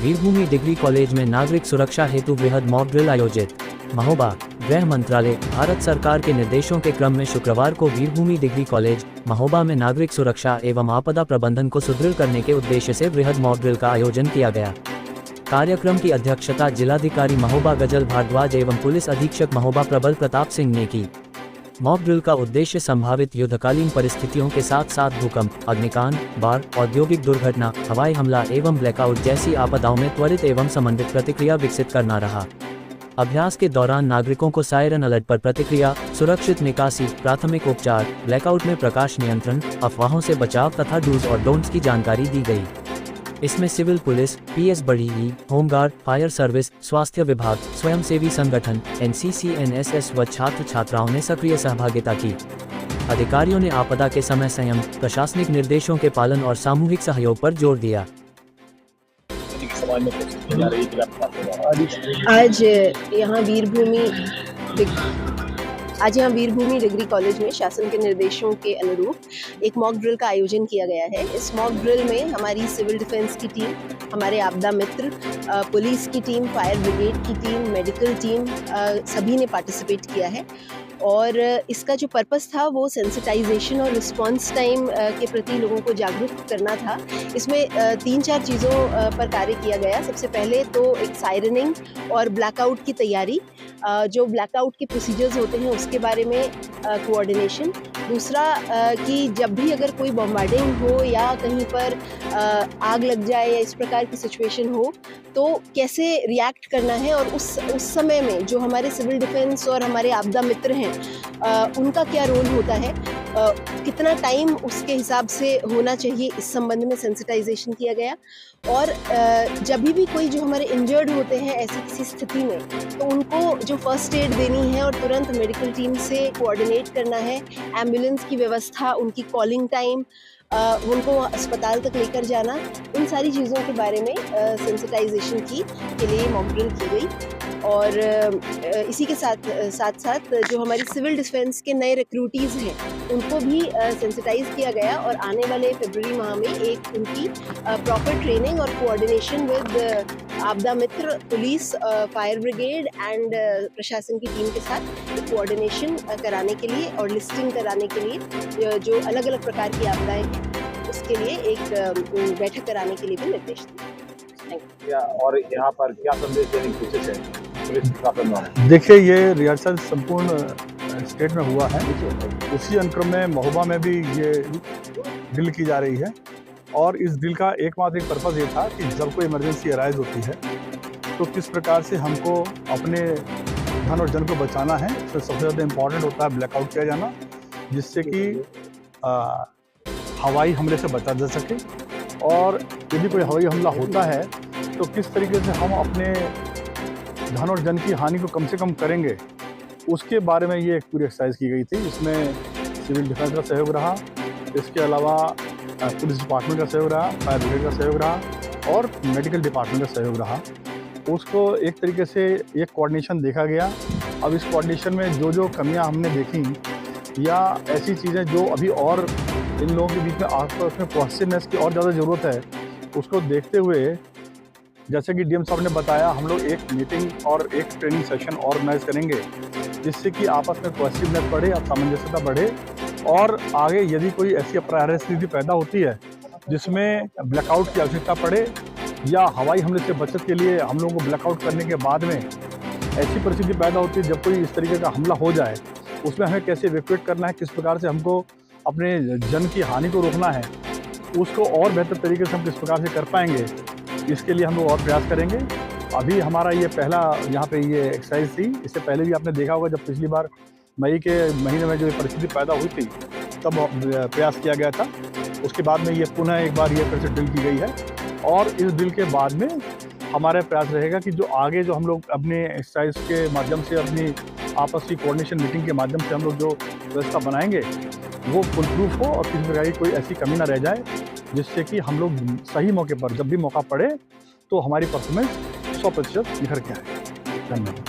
वीरभूमि degree college में नागरिक सुरक्षा हेतु वृहद मॉक ड्रिल आयोजित। महोबा। गृह मंत्रालय, भारत सरकार के निर्देशों के क्रम में शुक्रवार को वीरभूमि डिग्री कॉलेज, महोबा में नागरिक सुरक्षा एवं आपदा प्रबंधन को सुदृढ़ करने के उद्देश्य से वृहद मॉक ड्रिल का आयोजन किया गया। कार्यक्रम की अध्यक्षता जिलाधिकारी महोबा गजल भारद्वाज एवं पुलिस अधीक्षक महोबा प्रबल प्रताप सिंह ने की। मॉक ड्रिल का उद्देश्य संभावित युद्धकालीन परिस्थितियों के साथ साथ भूकंप, अग्निकांड, बाढ़, औद्योगिक दुर्घटना, हवाई हमला एवं ब्लैकआउट जैसी आपदाओं में त्वरित एवं समन्वित प्रतिक्रिया विकसित करना रहा। अभ्यास के दौरान नागरिकों को सायरन अलर्ट पर प्रतिक्रिया, सुरक्षित निकासी, प्राथमिक उपचार, ब्लैकआउट में प्रकाश नियंत्रण, अफवाहों से बचाव तथा डूज और डोंट्स की जानकारी दी गई। इसमें सिविल पुलिस, पीएस बड़ीई, होमगार्ड, फायर सर्विस, स्वास्थ्य विभाग, स्वयंसेवी संगठन, एनसीसी, एनएसएस व छात्र छात्राओं ने सक्रिय सहभागिता की। अधिकारियों ने आपदा के समय संयम, प्रशासनिक निर्देशों के पालन और सामूहिक सहयोग पर जोर दिया। आज यहाँ वीरभूमि डिग्री कॉलेज में शासन के निर्देशों के अनुरूप एक मॉक ड्रिल का आयोजन किया गया है। इस मॉक ड्रिल में हमारी सिविल डिफेंस की टीम, हमारे आपदा मित्र, पुलिस की टीम, फायर ब्रिगेड की टीम, मेडिकल टीम, सभी ने पार्टिसिपेट किया है। और इसका जो पर्पस था वो सेंसिटाइजेशन और रिस्पांस टाइम के प्रति लोगों को जागरूक करना था। इसमें 3-4 चीज़ों पर कार्य किया गया। सबसे पहले तो एक सायरनिंग और ब्लैकआउट की तैयारी, जो ब्लैकआउट के प्रोसीजर्स होते हैं उसके बारे में कोऑर्डिनेशन। दूसरा कि जब भी अगर कोई बॉम्बार्डिंग हो या कहीं पर आग लग जाए या इस प्रकार की सिचुएशन हो तो कैसे रिएक्ट करना है, और उस समय में जो हमारे सिविल डिफेंस और हमारे आपदा मित्र हैं उनका क्या रोल होता है, कितना टाइम उसके हिसाब से होना चाहिए, इस संबंध में सेंसिटाइजेशन किया गया। और जब भी कोई जो हमारे इंजर्ड होते हैं ऐसी किसी स्थिति में, तो उनको जो फर्स्ट एड देनी है और तुरंत मेडिकल टीम से कोऑर्डिनेट करना है, एम्बुलेंस की व्यवस्था, उनकी कॉलिंग टाइम, उनको अस्पताल तक लेकर जाना, इन सारी चीज़ों के बारे में सेंसिटाइजेशन के लिए मॉक ड्रिल की गई। और इसी के साथ साथ जो हमारी सिविल डिफेंस के नए रिक्रूटीज़ हैं उनको भी सेंसिटाइज किया गया और आने वाले फरवरी माह में एक उनकी प्रॉपर ट्रेनिंग और कोऑर्डिनेशन विद आपदा मित्र, पुलिस, फायर ब्रिगेड एंड प्रशासन की टीम के साथ एक कोऑर्डिनेशन कराने के लिए और लिस्टिंग कराने के लिए जो अलग अलग प्रकार की आपदाएं हैं उसके लिए एक बैठक कराने के लिए भी निर्देश दिए। और यहाँ पर क्या संदेश देने की कोशिश है पुलिस का? देखिए, ये रिहर्सल संपूर्ण स्टेट में हुआ है। उसी अनुक्रम में महोबा में भी ये ड्रिल की जा रही है। और इस ड्रिल का एकमात्र पर्पज़ ये था कि जब कोई इमरजेंसी अराइज होती है तो किस प्रकार से हमको अपने धन और जन को बचाना है। तो सबसे ज़्यादा इम्पॉर्टेंट होता है ब्लैकआउट किया जाना, जिससे कि हवाई हमले से बचा जा सके। और यदि कोई हवाई हमला होता है तो किस तरीके से हम अपने धन और जन की हानि को कम से कम करेंगे, उसके बारे में ये एक पूरी एक्सरसाइज की गई थी। इसमें सिविल डिफेंस का सहयोग रहा, इसके अलावा पुलिस डिपार्टमेंट का सहयोग रहा, फायर ब्रिगेड का सहयोग रहा और मेडिकल डिपार्टमेंट का सहयोग रहा। उसको एक तरीके से एक कोऑर्डिनेशन देखा गया। अब इस कोऑर्डिनेशन में जो कमियां हमने देखी या ऐसी चीज़ें जो अभी और इन लोगों के बीच में आपस में कोऑर्डिनेशन की और ज़्यादा ज़रूरत है, उसको देखते हुए जैसे कि डीएम साहब ने बताया, हम लोग एक मीटिंग और एक ट्रेनिंग सेशन ऑर्गेनाइज करेंगे, जिससे कि आपस में कोऑर्डिनेशन बढ़े और सामंजस्यता बढ़े। और आगे यदि कोई ऐसी अपराध स्थिति पैदा होती है जिसमें ब्लैकआउट की आवश्यकता पड़े या हवाई हमले से बचत के लिए हम लोगों को ब्लैकआउट करने के बाद में ऐसी परिस्थिति पैदा होती है जब कोई इस तरीके का हमला हो जाए, उसमें हमें कैसे इवैक्यूएट करना है, किस प्रकार से हमको अपने जन की हानि को रोकना है, उसको और बेहतर तरीके से हम किस प्रकार से कर पाएंगे, इसके लिए हम लोग और प्रयास करेंगे। अभी हमारा ये पहला यहाँ पे ये एक्सरसाइज थी। इससे पहले भी आपने देखा होगा, जब पिछली बार मई के महीने में जो परिस्थिति पैदा हुई थी तब प्रयास किया गया था। उसके बाद में ये पुनः एक बार ये फिर से ड्रिल की गई है। और इस ड्रिल के बाद में हमारा प्रयास रहेगा कि जो आगे जो हम लोग अपने एक्सरसाइज के माध्यम से अपनी आपस की कोऑर्डिनेशन मीटिंग के माध्यम से हम लोग जो व्यवस्था बनाएंगे वो फुल प्रूफ हो और किसी प्रकार की कोई ऐसी कमी ना रह जाए, जिससे कि हम लोग सही मौके पर जब भी मौका पड़े तो हमारी परफॉर्मेंस 100% निखर के आए। धन्यवाद।